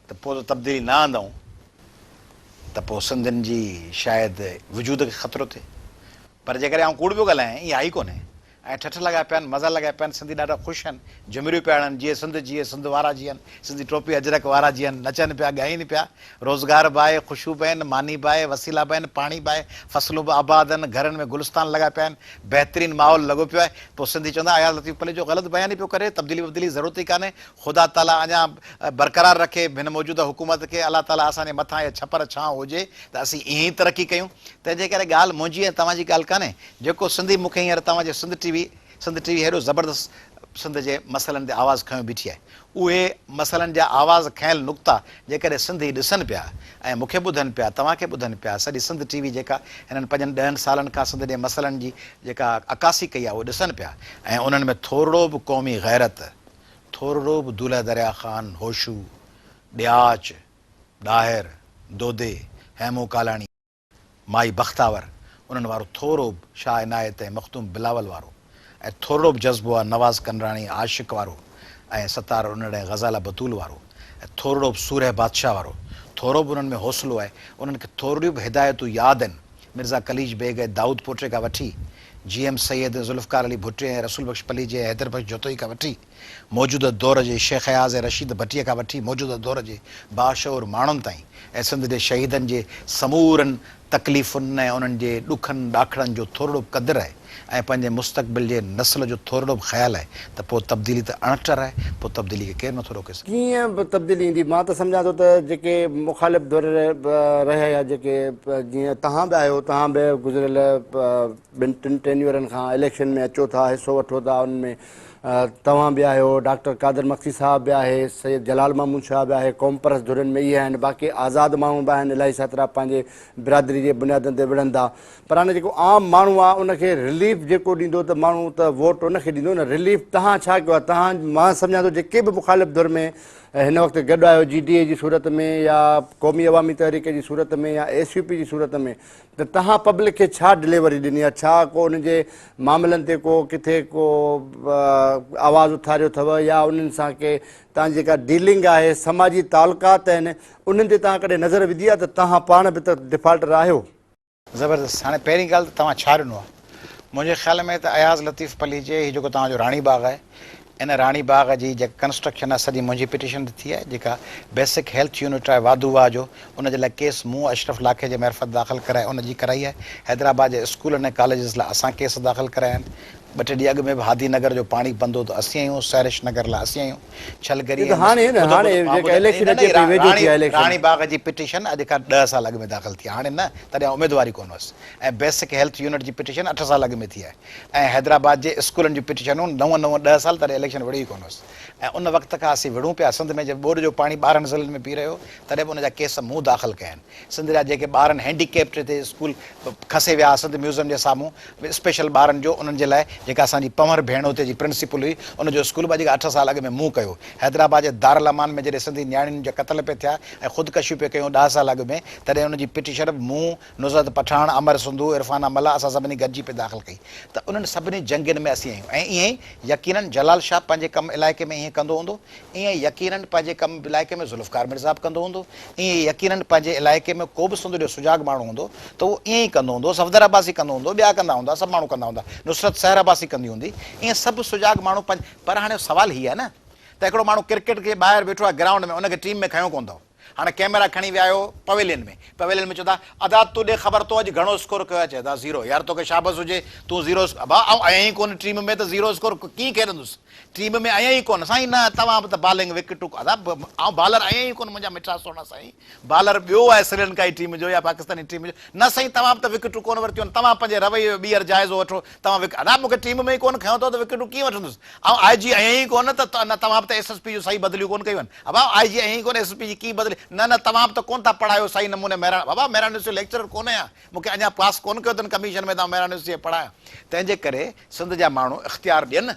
त पोइ तब्दीली न आंदऊं त पोइ सिंधियुनि जी शायदि वजूद खे ख़तरो थिए। पर जेकॾहिं आउं कूड़ पियो ॻाल्हायां, ईअं आई कोन्हे ऐं ठठ लॻा पिया आहिनि, मज़ा लॻा पिया आहिनि, सिंधी ॾाढा ख़ुशि आहिनि, झुमिरियूं पिया हणनि, जीअं सिंध वारा जीअनि, सिंधी टोपी अजरक वारा जीअनि, नचनि पिया, ॻाइनि पिया, रोज़गार बि आहे, ख़ुशियूं बि आहिनि, मानी बि आहे, वसीला बि आहिनि, पाणी बि आहे, फसलूं बि आबाद आहिनि, घरनि में गुलिस्तान लॻा पिया आहिनि, बहितरीनु माहौल लॻो पियो आहे। पोइ सिंधी चवंदा अयाज़ लतीफ़ पली जो ग़लति बयान ई पियो करे, तब्दीली वब्दीली ज़रूरत ई कान्हे, ख़ुदा ताला अञा बरक़रार रखे हिन मौजूदा हुकूमत खे, अलाह ताला असांजे मथां इहा छपर छांव हुजे त असीं ईअं ई तरक़ी कयूं। तंहिंजे करे ॻाल्हि मुंहिंजी ऐं तव्हांजी ॻाल्हि कान्हे। जेको सिंधी मूंखे हींअर तव्हांजे सिंध टीवी हेॾो ज़बरदस्त सिंध जे मसइलनि ते आवाज़ु खयों बीठी आहे, उहे मसइलनि जा आवाज़ खयल नुक़्ता जेकॾहिं सिंधी ॾिसनि पिया ऐं मूंखे ॿुधनि पिया, तव्हांखे ॿुधनि पिया, सॼी सिंध टीवी जेका हिननि 5-10 सालनि खां सिंध जे मसइलनि जी जेका अकासी कई आहे उहे ॾिसनि पिया ऐं उन्हनि में थोरो बि क़ौमी गैरत, थोरो बि दूल्हा दरिया ख़ान, होशू, ॾियाच, ॾाहिर, दोदे, हैमो कालाणी, माई बख़्तावर, उन्हनि वारो थोरो बि शाह इनायत ऐं मख़दूम बिलावल वारो ऐं थोरो बि जज़्बो आहे नवाज़ कंडराणी आशिक़ वारो ऐं सतार उन्हनि ग़ज़ाला बतूल वारो ऐं थोरो बि सूरह बादशाह वारो, थोरो बि उन्हनि में हौसलो आहे, उन्हनि खे थोरियूं बि हिदायतूं यादि आहिनि। मिर्ज़ा कलीज बेग ऐं दाऊद पोटे खां वठी GM सैयद ज़ुल्फ़कार अली भुट्टे ऐं रसूल बख़्श पली जे हैदर बख़्श जोतोई खां वठी मौजूदा दौर जे शेख अयाज़ ऐं रशीद भट्टीअ खां वठी मौजूदा दौर जे बाशऊर माण्हुनि ताईं ऐं सिंध जे शहीदनि जे समूरनि तकलीफ़ुनि ऐं उन्हनि जे ॾुखनि ॾाखड़नि जो थोरो बि क़दुरु आहे ऐं पंहिंजे मुस्तक़बिल जे नस्ल जो थोरो बि ख़्यालु आहे त पोइ तब्दीली त अणटर आहे, पोइ तब्दीली खे केरु नथो रोके सघे। कीअं बि तब्दीली ईंदी? मां त सम्झां थो त जेके मुख़ालिफ़ धुर रहिया या जेके जीअं तव्हां बि आहियो, तव्हां बि गुज़िरियल 2-3 टेन्यूरनि खां इलेक्शन में अचो था, हिसो वठो था, उनमें तव्हां बि आहियो, डॉक्टर कादिर मक्सी साहब बि आहे, सैयद जलाल महमूद शाह बि आहे, क़ौम परस्त धुरनि में इहे आहिनि, बाक़ी आज़ाद माण्हू बि आहिनि, इलाही सातरा पंहिंजे बिरादरी जे बुनियादनि ते विढ़नि था। पर हाणे जेको आम माण्हू आहे उनखे रिलीफ जेको ॾींदो त माण्हू त वोट उनखे ॾींदो न। रिलीफ तव्हां छा कयो आहे? तव्हां, मां सम्झां थो जेके बि मुख़ालिफ़ धुर में हिन वक़्तु गॾु आहियो, GDA जी सूरत में या क़ौमी अवामी तहरीक जी सूरत में या SUP जी सूरत में, त तव्हां पब्लिक खे छा डिलीवरी ॾिनी आहे? छा को उनजे मामलनि ते को किथे को आवाज़ु उथारियो अथव या उन्हनि सां के तव्हांजी जेका डीलिंग आहे, समाजी तालुकात आहिनि, उन्हनि ते तव्हां कॾहिं नज़र विधी आहे त तव्हां पाण बि त डिफॉल्टर आहियो? ज़बरदस्त। हाणे पहिरीं ॻाल्हि त तव्हां छा ॾिनो आहे? मुंहिंजे ख़्याल में त अयाज़ लतीफ़ पली जे हीउ जेको तव्हांजो राणी बाग़ आहे, इन राणी बाग़ जी जेका कंस्ट्रक्शन आहे सॼी मुंहिंजी पिटीशन ते थी आहे, जेका बेसिक हेल्थ यूनिट आहे वाधूवा जो, उनजे लाइ केस मूं अशरफ लाखे जे मार्फत दाख़िल कराए उनजी कराई आहे। हैदराबाद जे स्कूलनि ऐं कॉलेजिस लाइ असां केस दाख़िल कराया आहिनि। 2 टे ॾींहं अॻु में बि हादी नगर जो पाणी बंदि हो त असीं आहियूं, सैरिश नगर लाइ असीं आहियूं, छलगरी राणी बाग़ जी पिटीशन अॼु खां 10 साल अॻु में दाख़िल थी आहे, हाणे न, तॾहिं उमेदवारी कोन हुअसि। ऐं बेसिक हेल्थ यूनिट जी पिटीशन 8 साल अॻु में थी आहे ऐं हैदराबाद जे स्कूलनि जी पिटीशनूं 9-10 साल, तॾहिं इलेक्शन विड़ी कोन हुअसि। ऐं उन वक़्त खां असीं विढ़ूं पिया। सिंध में जब बोर्ड जो पाणी 12 ज़िलनि में पी रहियो, तॾहिं बि उनजा केस मूं दाख़िल कया आहिनि। सिंध जा जेके ॿारनि हैंडीकेप्ड ते स्कूल खसे विया सिंध म्यूज़ियम जे साम्हूं, स्पेशल ॿारनि जो, उन्हनि जे लाइ जेका असांजी पंवर भेण हुते जी प्रिंसिपल हुई उनजो स्कूल बि जेका 8 साल अॻु में मूं कयो हैदराबाद जे दारुल अमान में जॾहिं सिंधी नियाणियुनि जा क़तल पे थिया ऐं ख़ुदकशियूं पे कयूं 10 साल अॻु में तॾहिं उनजी पिटीशन मूं नुसरत पठान अमर सिंधु इरफाना मल्ला असां सभिनी गॾिजी पे दाख़िल कई त उन्हनि सभिनी जंगनि में असीं आहियूं ऐं ईअं ई यकीनन जलाल शाह पंहिंजे कमु इलाइक़े में ईअं कंदो हूंदो ईअं ई यकीनन पंहिंजे कमु इलाइक़े में ज़ुल्फ़कार मिर्ज़ा बि कंदो हूंदो ईअं ई यकीनन पंहिंजे इलाइक़े में को बि सिंध जो सुजाग माण्हू हूंदो त उहो ईअं ई कंदो हूंदो सफ़दर अब्बासी कंदो हूंदो ॿिया कंदा हूंदा सभु माण्हू कंदा हूंदा नुसरत सहर अब्बासी कंदी हूंदी ईअं सभु सुजाग माण्हू पर हाणे सुवालु हीअ आहे न त हिकिड़ो माण्हू क्रिकेट खे ॿाहिरि वेठो आहे ग्राउंड में उनखे टीम में खयों कोन अथव हाणे कैमरा खणी विया आहियो पवेलियन में चवंदा अदा तूं ॾे ख़बर तो अॼु घणो स्कोर कयो आहे चए 0 यार तोखे शाबस हुजे तूं 0 भाउ आहियां ई कोन टीम में त 0 स्कोर कीअं खेॾंदुसि टीम में आहियां ई कोन साईं न तव्हां त बॉलिंग विकेटूं अदा ऐं बॉलर आहियां ई कोन मुंहिंजा मिठा सोना साईं बॉलर ॿियो आहे श्रीलंका जी टीम जो या पाकिस्तानी टीम जो न साईं तव्हां बि त विकेटूं कोन वरितियूं आहिनि तव्हां पंहिंजे रवैये ॿीहर जाइज़ो वठो तव्हां अदा मूंखे टीम में ई कोन खयों अथव त विकेटूं कीअं वठंदुसि ऐं आई जी आहियां ई कोन त न तव्हां बि त SSP जूं सही बदिलियूं कोन कयूं आहिनि भाउ आई जी आहियां ई कोन SSP जी कीअं बदिली न तव्हां बि त कोन था पढ़ायो सही नमूने मेहरा बाबा मेहरा यूनिवर्सिटी लेक्चरर कोन आहियां मूंखे अञा पास कोन कयो अथनि कमीशन में तव्हां मेहरा यूनिवर्सिटी पढ़ाया तंहिंजे करे सिंध जा माण्हू इख़्तियार ॾियनि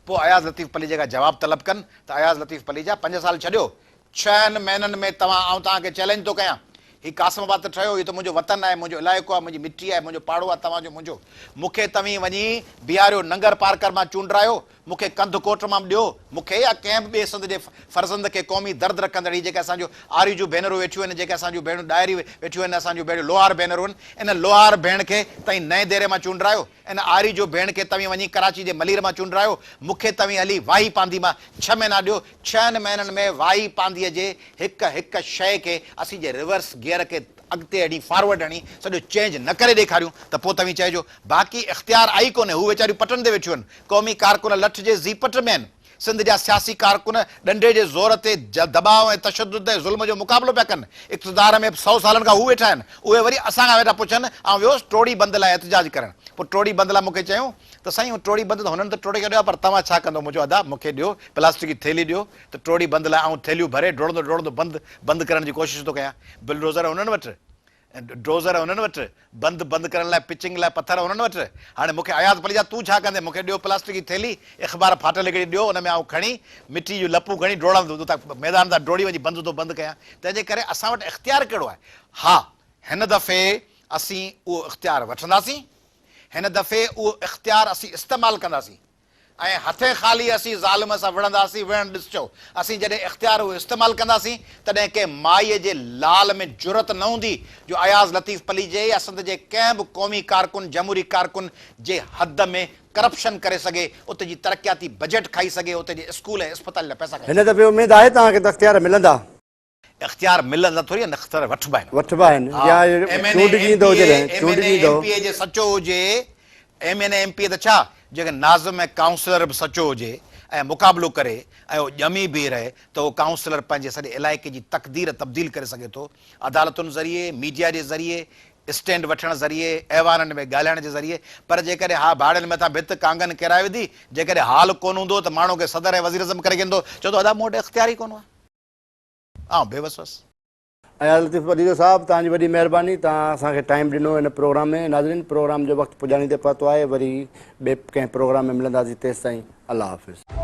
पोइ अयाज़ लतीफ़ पली जेका जवाबु तलब कनि त अयाज़ लतीफ़ पली जा 5 साल छॾियो 6 महीननि में तव्हांखे चैलेंज थो कयां हीउ कासिमाबाद त ठहियो हीउ त मुंहिंजो वतन आहे मुंहिंजो इलाइक़ो आहे मुंहिंजी मिटी आहे मुंहिंजो पाड़ो आहे तव्हांजो मुंहिंजो मूंखे तव्हीं वञी बिहारियो नंगर पारकर मां चूंडरायो मूंखे कंध कोट मां ॾियो मूंखे या कंहिं बि ॿिए सिंध जे फर्ज़ंद खे क़ौमी दर्द रखंदड़ी जेके असांजो आरी जूं भेनरूं वेठियूं आहिनि जेके असांजूं भेणूं डायरी वेठियूं आहिनि असांजूं भेणूं लोहार भेनरूं आहिनि इन लोहार भेण खे तव्हीं नएं देरे मां चूंडरायो इन आरी जो भेण खे तव्हीं वञी कराची जे मलीर मां चूंडरायो मूंखे तव्हीं हली वाही पांदी मां 6 महीना ॾियो 6 महीननि में वाही पांदीअ जे हिकु शइ खे असीं जे रिवर्स गियर खे अॻिते हणी फॉरवर्ड हणी सॼो चेंज न करे ॾेखारियूं त पोइ तव्हीं चइजो बाक़ी इख़्तियार आई कोन्हे हू वेचारियूं पटनि ते वेठियूं आहिनि क़ौमी कारकुन लठ जे ज़ीपट में आहिनि सिंध जा सियासी कारकुन डंडे जे ज़ोर ते दबाव ऐं तशद्दुद ऐं ज़ुल्म जो मुक़ाबिलो पिया कनि इक़्तिदार में 100 सालनि खां हू वेठा आहिनि उहे वरी असां खां वेठा पुछनि ऐं वियोसि टोड़ी बंद लाइ एहतिजाज करणु पोइ टोड़ी बंद लाइ मूंखे चयूं त साईं टोड़ी बंद त हुननि त टोड़ी खे ॾियो पर तव्हां छा कंदो मुंहिंजो अदा मूंखे ॾियो प्लास्टिक जी थैली ॾियो त टोड़ी बंद लाइ ऐं थैलियूं भरे डोड़ंदो बंदि करण जी कोशिशि थो कयां बुलडोज़र हुननि वटि डोज़र हुननि वटि बंदि करण लाइ पिचिंग लाइ पथर हुननि वटि हाणे मूंखे अयाज़ पली जा तूं छा कंदे मूंखे ॾियो प्लास्टिक जी थैली अख़बार फाटल हिकिड़ी ॾियो हुन में खणी मिटी जूं लपूं खणी डोड़ंदो मैदान तां डोड़ी वञी बंदि कयां तंहिंजे करे असां वटि इख़्तियार कहिड़ो आहे हा हिन दफ़े असीं उहो इख़्तियार वठंदासीं हिन दफ़े उहो इख़्तियार असीं इस्तेमालु कंदासीं ऐं हथे ख़ाली असीं ज़ालिम सां विढ़ंदासीं विढ़ण ॾिसजो असीं जॾहिं इख़्तियार उहो इस्तेमालु कंदासीं तॾहिं कंहिं माईअ जे लाल में जुरत न हूंदी जो अयाज़ लतीफ़ पली जे या सिंध जे कंहिं बि क़ौमी कारकुन जमहूरी कारकुन जे हद में करप्शन करे सघे उते जी तरक़ियाती बजट खाई सघे उते जे स्कूल ऐं अस्पताल जा पैसा हिन दफ़े उमेद आहे तव्हांखे त इख़्तियार मिलंदा इख़्तियार मिलंदा थोरी इख़्तियार वठिबा आहिनि या MNA जे सचो हुजे MNA MP त छा जेके नाज़िम ऐं काउंसलर बि सचो हुजे ऐं मुक़ाबिलो करे ऐं उहो ॼमी बीह रहे त उहो काउंसलर पंहिंजे सॼे इलाइक़े जी तक़दीर तब्दील करे सघे थो अदालतुनि ज़रिए मीडिया जे ज़रिए स्टैंड वठण ज़रिए अहवाननि में ॻाल्हाइण जे ज़रिए पर जेकॾहिं हा भाड़ियुनि मथां भित कांगन किराए विधी जेकॾहिं हाल कोन हूंदो त माण्हू खे सदर ऐं वज़ीर आज़म करे वेंदो चवंदो अदा मूं वटि इख़्तियार ई कोन आहे बेवसवस अयाज़ लतीफ़ पली साहब तव्हांजी वॾी महिरबानी तव्हां असांखे टाइम ॾिनो हिन प्रोग्राम में नाज़रीन प्रोग्राम जो वक़्तु पुॼाणी ते पहुतो आहे वरी ॿिए कंहिं प्रोग्राम में मिलंदासीं तेसिताईं अलाह हाफ़िज़